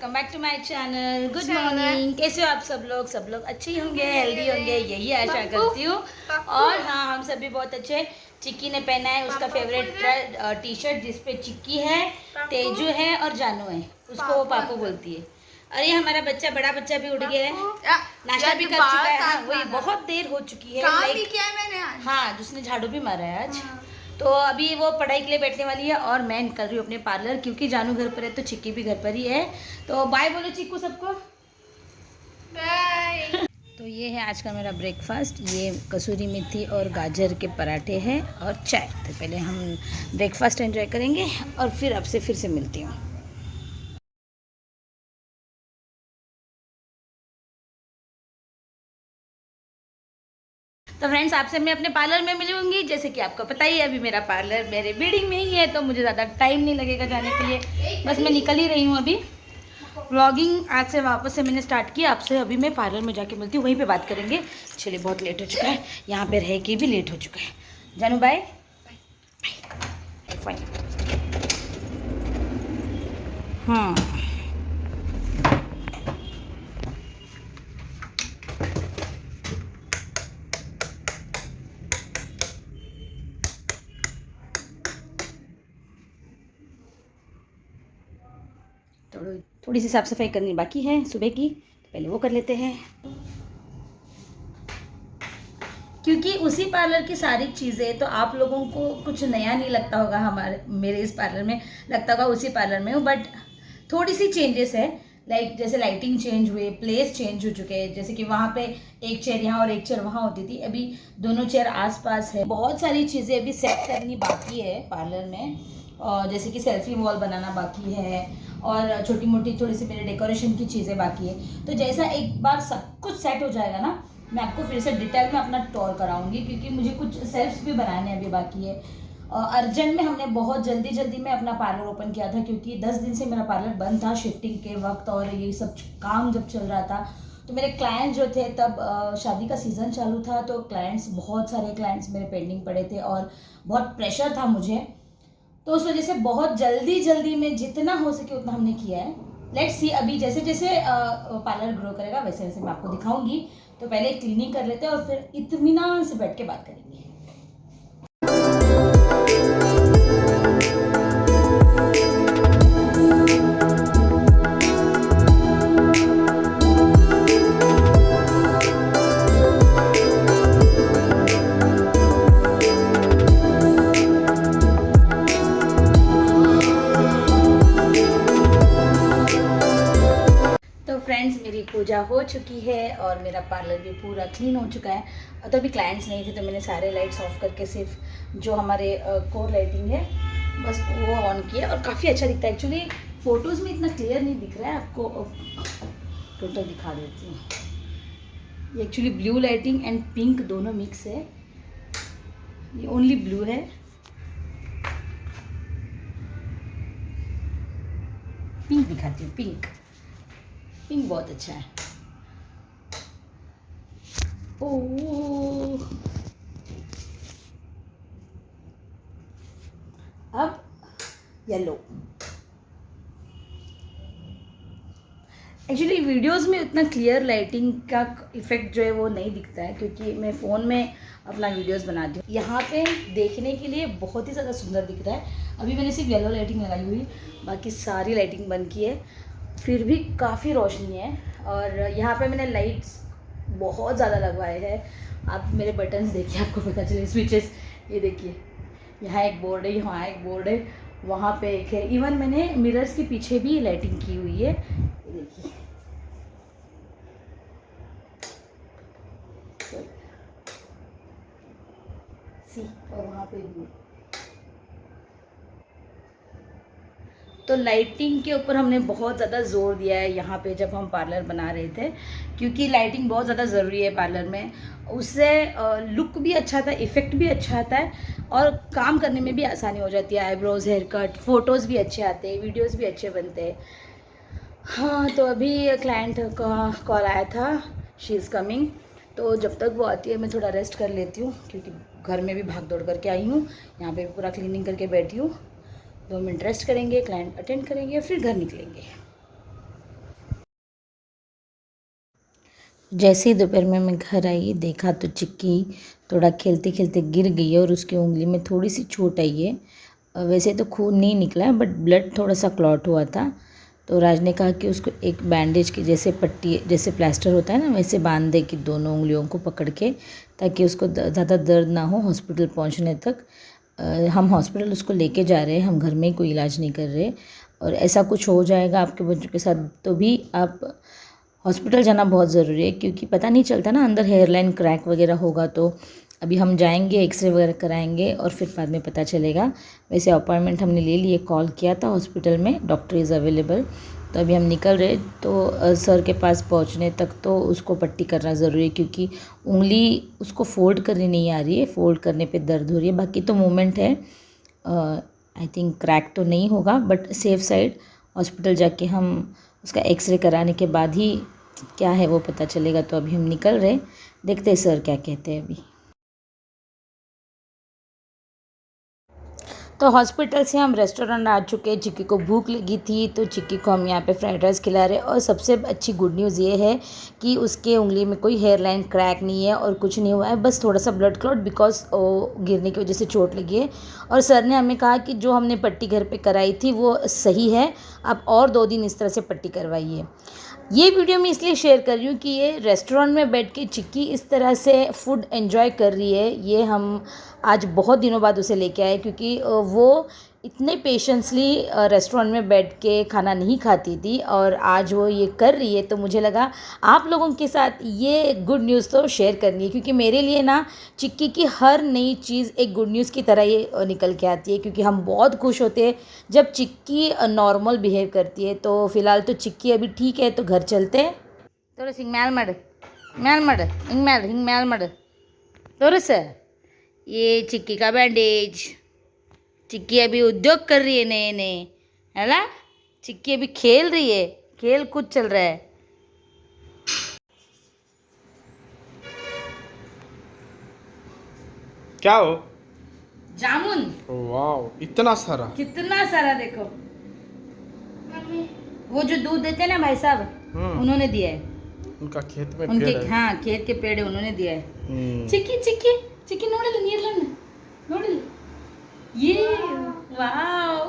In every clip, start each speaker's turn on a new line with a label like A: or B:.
A: Welcome back to my channel. Good morning, कैसे हो आप सब लोग? सब लोग अच्छे ही होंगे, हेल्दी होंगे, यही आशा करती हूँ। और हाँ, हम सब भी बहुत अच्छे। चिक्की ने पहना है उसका फेवरेट टी शर्ट जिसपे चिक्की है, तेजू है और जानू है, उसको वो पापू बोलती है। अरे हमारा बच्चा, बड़ा बच्चा भी उठ गया है, नाश्ता भी कर चुका है। हाँ, वही बहुत देर हो चुकी है।
B: काम भी किया है मैंने आज।
A: हाँ, जिसने झाड़ू भी मारा है आज। तो अभी वो पढ़ाई के लिए बैठने वाली है और मैं निकल रही हूँ अपने पार्लर, क्योंकि जानू घर पर है तो चिक्की भी घर पर ही है। तो बाय बोलो चिक्कू सबको।
B: बाय।
A: तो ये है आज का मेरा ब्रेकफास्ट। ये कसूरी मेथी और गाजर के पराठे हैं और चाय। तो पहले हम ब्रेकफास्ट एंजॉय करेंगे और फिर आपसे फिर से मिलती हूँ। तो फ्रेंड्स, आपसे मैं अपने पार्लर में मिलूंगी। जैसे कि आपको पता ही है, अभी मेरा पार्लर मेरे बिल्डिंग में ही है, तो मुझे ज़्यादा टाइम नहीं लगेगा जाने के लिए। बस मैं निकल ही रही हूँ अभी। व्लॉगिंग आज से वापस से मैंने स्टार्ट किया। आपसे अभी मैं पार्लर में जाके मिलती हूँ, वहीं पे बात करेंगे। चलिए, बहुत लेट हो चुका है, यहाँ पे रह के भी लेट हो चुका है। जानू बाय बाय। हाँ, थोड़ी सी साफ़ सफाई करनी बाकी है सुबह की, पहले वो कर लेते हैं। क्योंकि उसी पार्लर की सारी चीज़ें तो आप लोगों को कुछ नया नहीं लगता होगा। मेरे इस पार्लर में लगता होगा उसी पार्लर में हूँ, बट थोड़ी सी चेंजेस है। लाइक जैसे लाइटिंग चेंज हुए, प्लेस चेंज हो चुके हैं। जैसे कि वहाँ पे एक चेयर यहाँ और एक चेयर वहाँ होती थी, अभी दोनों चेयर आसपास है। बहुत सारी चीज़ें अभी सेट करनी बाकी है पार्लर में, और जैसे कि सेल्फी वॉल बनाना बाकी है और छोटी मोटी थोड़ी सी मेरे डेकोरेशन की चीज़ें बाकी है। तो जैसा एक बार सब कुछ सेट हो जाएगा ना, मैं आपको फिर से डिटेल में अपना टूर कराऊंगी, क्योंकि मुझे कुछ सेल्फ्स भी बनाने अभी बाकी है। अर्जेंट में हमने बहुत जल्दी में अपना पार्लर ओपन किया था, क्योंकि 10 दिन से मेरा पार्लर बंद था शिफ्टिंग के वक्त, और ये सब काम जब चल रहा था तो मेरे क्लाइंट जो थे तब शादी का सीज़न चालू था, तो बहुत सारे क्लाइंट्स मेरे पेंडिंग पड़े थे और बहुत प्रेशर था मुझे। तो उस वजह से बहुत जल्दी में जितना हो सके उतना हमने किया है। लेट्स सी, अभी जैसे जैसे पार्लर ग्रो करेगा वैसे वैसे मैं आपको दिखाऊंगी। तो पहले क्लीनिंग कर लेते हैं और फिर इत्मीनान से बैठ के बात करेंगे। फ्रेंड्स, मेरी पूजा हो चुकी है और मेरा पार्लर भी पूरा क्लीन हो चुका है। तो अभी क्लाइंट्स नहीं थे, तो मैंने सारे लाइट्स ऑफ करके सिर्फ जो हमारे कोर लाइटिंग है बस वो ऑन किया, और काफ़ी अच्छा दिखता है। एक्चुअली फ़ोटोज़ में इतना क्लियर नहीं दिख रहा है, आपको टोटल दिखा देती हूँ। ये actually blue lighting and pink दोनों मिक्स है, ये ओनली ब्लू है। पिंक दिखाती हूँ, पिंक बहुत अच्छा है। ओह, अब येलो। एक्चुअली वीडियोस में उतना क्लियर लाइटिंग का इफेक्ट जो है वो नहीं दिखता है, क्योंकि मैं फ़ोन में अपना वीडियोस बनाती हूँ। यहाँ पे देखने के लिए बहुत ही ज़्यादा सुंदर दिख रहा है। अभी मैंने सिर्फ येलो लाइटिंग लगाई हुई, बाकी सारी लाइटिंग बंद की है, फिर भी काफ़ी रोशनी है। और यहाँ पे मैंने लाइट्स बहुत ज़्यादा लगवाए हैं। आप मेरे बटन्स देखिए, आपको पता चले, स्विचेस ये देखिए, यहाँ एक बोर्ड है, यहाँ एक बोर्ड है, वहाँ पे एक है। इवन मैंने मिरर्स के पीछे भी लाइटिंग की हुई है, ये देखिए। और वहाँ पे भी। तो लाइटिंग के ऊपर हमने बहुत ज़्यादा जोर दिया है यहाँ पे जब हम पार्लर बना रहे थे, क्योंकि लाइटिंग बहुत ज़्यादा ज़रूरी है पार्लर में। उससे लुक भी अच्छा आता है, इफ़ेक्ट भी अच्छा आता है, और काम करने में भी आसानी हो जाती है। आईब्रोज़, हेयर कट, फ़ोटोज़ भी अच्छे आते हैं, वीडियोज़ भी अच्छे बनते हैं। हाँ, तो अभी क्लाइंट का कॉल आया था, शी इज़ कमिंग। तो जब तक वो आती है मैं थोड़ा रेस्ट कर लेती हूँ, क्योंकि घर में भी भाग दौड़ करके आई हूँ, यहाँ पे भी पूरा क्लीनिंग करके बैठी हूँ। 2 मिनट रेस्ट करेंगे, क्लाइंट अटेंड करेंगे, फिर घर निकलेंगे। जैसे ही दोपहर में मैं घर आई देखा तो चिक्की थोड़ा खेलते खेलते गिर गई है और उसकी उंगली में थोड़ी सी चोट आई है। वैसे तो खून नहीं निकला है बट ब्लड थोड़ा सा क्लॉट हुआ था। तो राज ने कहा कि उसको एक बैंडेज की जैसे पट्टी जैसे प्लास्टर होता है ना वैसे बांध दे कि दोनों उंगलियों को पकड़ के, ताकि उसको ज़्यादा दर्द ना हो हॉस्पिटल पहुंचने तक। हम हॉस्पिटल उसको लेके जा रहे हैं, हम घर में ही कोई इलाज नहीं कर रहे। और ऐसा कुछ हो जाएगा आपके बच्चों के साथ तो भी आप हॉस्पिटल जाना बहुत ज़रूरी है, क्योंकि पता नहीं चलता ना अंदर हेयरलाइन क्रैक वगैरह होगा। तो अभी हम जाएंगे एक्सरे वगैरह कराएंगे और फिर बाद में पता चलेगा। वैसे अपॉइंटमेंट हमने ले लिए, कॉल किया था हॉस्पिटल में, डॉक्टर इज़ अवेलेबल। तो अभी हम निकल रहे तो सर के पास पहुंचने तक तो उसको पट्टी करना ज़रूरी है, क्योंकि उंगली उसको फोल्ड करनी नहीं आ रही है, फोल्ड करने पे दर्द हो रही है। बाकी तो मूवमेंट है, आई थिंक क्रैक तो नहीं होगा बट सेफ साइड हॉस्पिटल जाके हम उसका एक्सरे कराने के बाद ही क्या है वो पता चलेगा। तो अभी हम निकल रहे, देखते हैं सर क्या कहते हैं अभी। तो हॉस्पिटल से हम रेस्टोरेंट आ चुके हैं। चिक्की को भूख लगी थी तो चिक्की को हम यहाँ पे फ्राइड राइस खिला रहे हैं। और सबसे अच्छी गुड न्यूज़ ये है कि उसके उंगली में कोई हेयर लाइन क्रैक नहीं है और कुछ नहीं हुआ है, बस थोड़ा सा ब्लड क्लॉट बिकॉज गिरने की वजह से चोट लगी है। और सर ने हमें कहा कि जो हमने पट्टी घर पे कराई थी वो सही है, आप और 2 दिन इस तरह से पट्टी करवाइए। ये वीडियो मैं इसलिए शेयर कर रही हूँ कि ये रेस्टोरेंट में बैठ के चिक्की इस तरह से फूड एंजॉय कर रही है, ये हम आज बहुत दिनों बाद उसे लेके आए, क्योंकि वो इतने पेशेंसली रेस्टोरेंट में बैठ के खाना नहीं खाती थी और आज वो ये कर रही है। तो मुझे लगा आप लोगों के साथ ये गुड न्यूज़ तो शेयर करनी है, क्योंकि मेरे लिए ना चिक्की की हर नई चीज़ एक गुड न्यूज़ की तरह ये निकल के आती है, क्योंकि हम बहुत खुश होते हैं जब चिक्की नॉर्मल बिहेव करती है। तो फिलहाल तो चिक्की अभी ठीक है, तो घर चलते हैं। तोरस हिंग मैल मड मैल मड हिंग मैल मड तोरस ये चिक्की का बैंडेज। चिक्की अभी उद्योग कर रही है नए नए, है ना? चिक्की अभी खेल रही है, खेल कूद चल रहा है।
B: क्या हो?
A: जामुन,
B: वाह, इतना सारा।
A: कितना सारा देखो। वो जो दूध देते हैं ना भाई साहब, उन्होंने दिया है।
B: उनका खेत में
A: उनके
B: पेड़ है।
A: हाँ खेत के पेड़ है, उन्होंने दिया है। चिक्की चिक्की चिक्की नोडल नीरलन नोडल ये वाओ।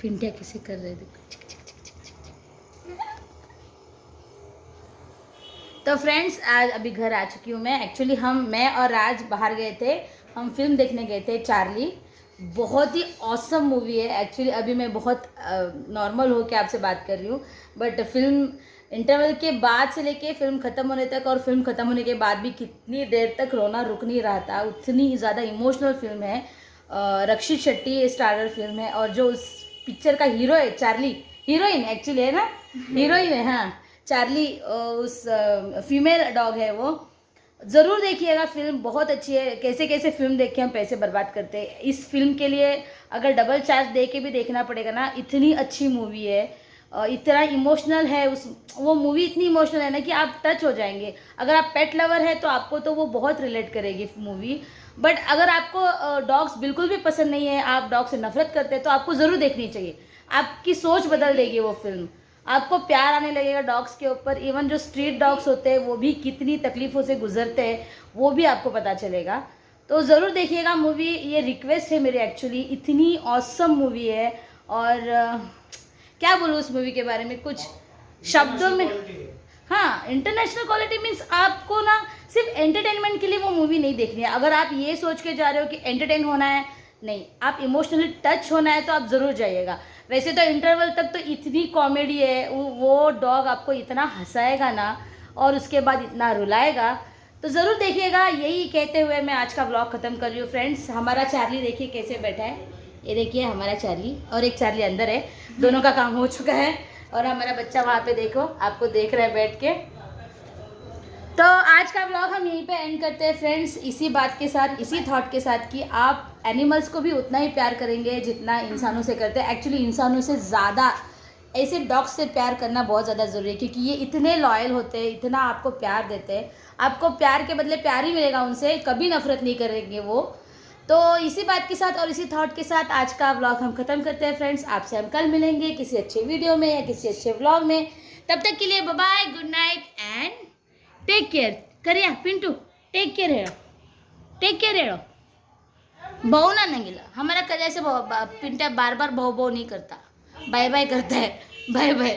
A: पिंटिया कैसे कर रहे देखो, चिक चिक चिक चिक चिक चिक। तो फ्रेंड्स आज अभी घर आ चुकी हूँ मैं। एक्चुअली मैं और राज बाहर गए थे, हम फिल्म देखने गए थे चार्ली। बहुत ही ऑसम मूवी है। एक्चुअली अभी मैं बहुत नॉर्मल हो के आपसे बात कर रही हूँ, बट फिल्म इंटरवल के बाद से लेके फिल्म ख़त्म होने तक और फिल्म ख़त्म होने के बाद भी कितनी देर तक रोना रुक नहीं रहा था, उतनी ज़्यादा इमोशनल फिल्म है। रक्षित शेट्टी स्टारर फिल्म है और जो उस पिक्चर का हीरो है चार्ली, हीरोइन एक्चुअली है ना, हीरोइन है हाँ चार्ली, उस फीमेल डॉग है वो। ज़रूर देखिएगा, फिल्म बहुत अच्छी है। कैसे कैसे फिल्म देख के हम पैसे बर्बाद करते हैं, इस फिल्म के लिए अगर डबल चार्ज दे के भी देखना पड़ेगा ना, इतनी अच्छी मूवी है। इतना इमोशनल है वो मूवी, इतनी इमोशनल है ना कि आप टच हो जाएंगे। अगर आप पेट लवर है तो आपको तो वो बहुत रिलेट करेगी मूवी। बट अगर आपको डॉग्स बिल्कुल भी पसंद नहीं है, आप डॉग से नफरत करते हैं, तो आपको ज़रूर देखनी चाहिए। आपकी सोच बदल देगी वो फिल्म, आपको प्यार आने लगेगा डॉग्स के ऊपर। इवन जो स्ट्रीट डॉग्स होते हैं वो भी कितनी तकलीफ़ों से गुजरते हैं वो भी आपको पता चलेगा। तो ज़रूर देखिएगा मूवी, ये रिक्वेस्ट है मेरी एक्चुअली, इतनी ऑसम मूवी है। और क्या बोलूँ उस मूवी के बारे में, कुछ शब्दों में। हाँ, इंटरनेशनल क्वालिटी मीन्स आपको ना सिर्फ एंटरटेनमेंट के लिए वो मूवी नहीं देखनी है। अगर आप ये सोच के जा रहे हो कि एंटरटेन होना है, नहीं, आप इमोशनली टच होना है तो आप ज़रूर जाइएगा। वैसे तो इंटरवल तक तो इतनी कॉमेडी है, वो डॉग आपको इतना हंसाएगा ना और उसके बाद इतना रुलाएगा। तो ज़रूर देखिएगा। यही कहते हुए मैं आज का व्लॉग ख़त्म कर रही हूँ फ्रेंड्स। हमारा चार्ली देखिए कैसे बैठा है, ये देखिए हमारा चार्ली, और एक चार्ली अंदर है, दोनों का काम हो चुका है। और हमारा बच्चा वहाँ पे देखो, आपको देख रहा है बैठ के। तो आज का व्लॉग हम यहीं पे एंड करते हैं फ्रेंड्स, इसी बात के साथ, इसी थॉट के साथ कि आप एनिमल्स को भी उतना ही प्यार करेंगे जितना इंसानों से करते हैं। एक्चुअली इंसानों से ज़्यादा ऐसे डॉग्स से प्यार करना बहुत ज़्यादा ज़रूरी है, क्योंकि ये इतने लॉयल होते हैं, इतना आपको प्यार देते हैं। आपको प्यार के बदले प्यार ही मिलेगा उनसे, कभी नफरत नहीं करेंगे वो। तो इसी बात के साथ और इसी थॉट के साथ आज का व्लॉग हम ख़त्म करते हैं फ्रेंड्स। आपसे हम कल मिलेंगे किसी अच्छे वीडियो में या किसी अच्छे व्लॉग में। तब तक के लिए bye bye, good night and take care. Kariya Pintu, take care है, टेक केयर है। बहू ना नंगीला हमारा कजा से पिंटा बार बार बहू नहीं करता, बाय बाय करता है। Bye bye.